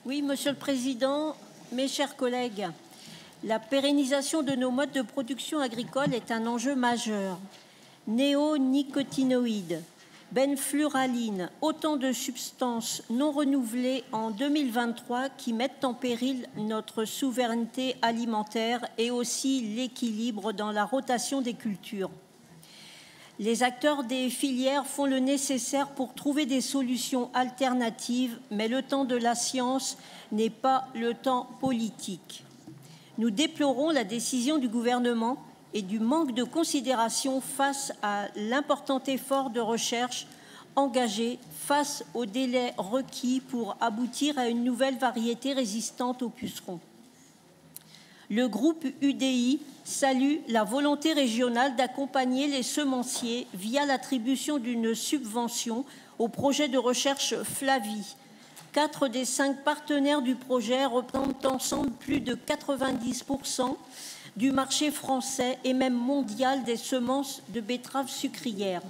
Oui, Monsieur le Président, mes chers collègues, la pérennisation de nos modes de production agricole est un enjeu majeur. Néonicotinoïdes, benfluraline, autant de substances non renouvelées en 2023 qui mettent en péril notre souveraineté alimentaire et aussi l'équilibre dans la rotation des cultures. Les acteurs des filières font le nécessaire pour trouver des solutions alternatives, mais le temps de la science n'est pas le temps politique. Nous déplorons la décision du gouvernement et du manque de considération face à l'important effort de recherche engagé face aux délais requis pour aboutir à une nouvelle variété résistante aux pucerons. Le groupe UDI salue la volonté régionale d'accompagner les semenciers via l'attribution d'une subvention au projet de recherche Flavie. 4 des 5 partenaires du projet représentent ensemble plus de 90% du marché français et même mondial des semences de betteraves sucrières.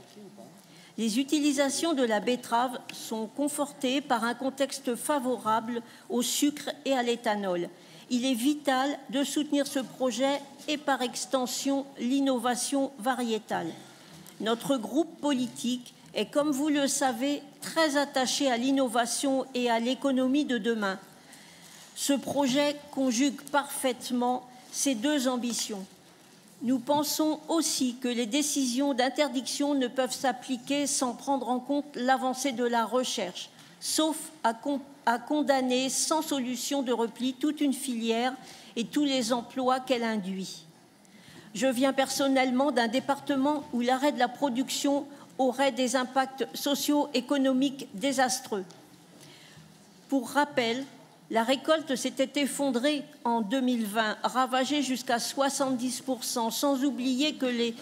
Les utilisations de la betterave sont confortées par un contexte favorable au sucre et à l'éthanol. Il est vital de soutenir ce projet et par extension l'innovation variétale. Notre groupe politique est, comme vous le savez, très attaché à l'innovation et à l'économie de demain. Ce projet conjugue parfaitement ces deux ambitions. Nous pensons aussi que les décisions d'interdiction ne peuvent s'appliquer sans prendre en compte l'avancée de la recherche, sauf à condamner sans solution de repli toute une filière et tous les emplois qu'elle induit. Je viens personnellement d'un département où l'arrêt de la production aurait des impacts socio-économiques désastreux. Pour rappel, la récolte s'était effondrée en 2020, ravagée jusqu'à 70%, sans oublier que les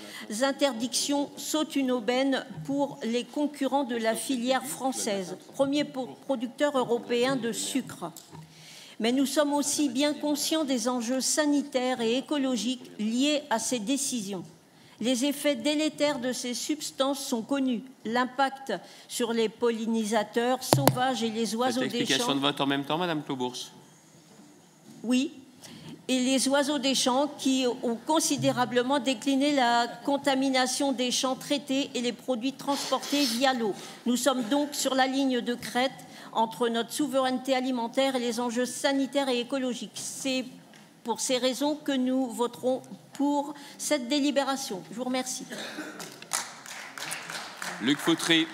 interdictions sautent une aubaine pour les concurrents de la filière française, premier producteur européen de sucre. Mais nous sommes aussi bien conscients des enjeux sanitaires et écologiques liés à ces décisions. Les effets délétères de ces substances sont connus. L'impact sur les pollinisateurs sauvages et les oiseaux des champs. Explication de vote en même temps, Madame Clobours. Oui, et les oiseaux des champs qui ont considérablement décliné la contamination des champs traités et les produits transportés via l'eau. Nous sommes donc sur la ligne de crête entre notre souveraineté alimentaire et les enjeux sanitaires et écologiques. C'est pour ces raisons que nous voterons pour cette délibération. Je vous remercie. Luc Fautré.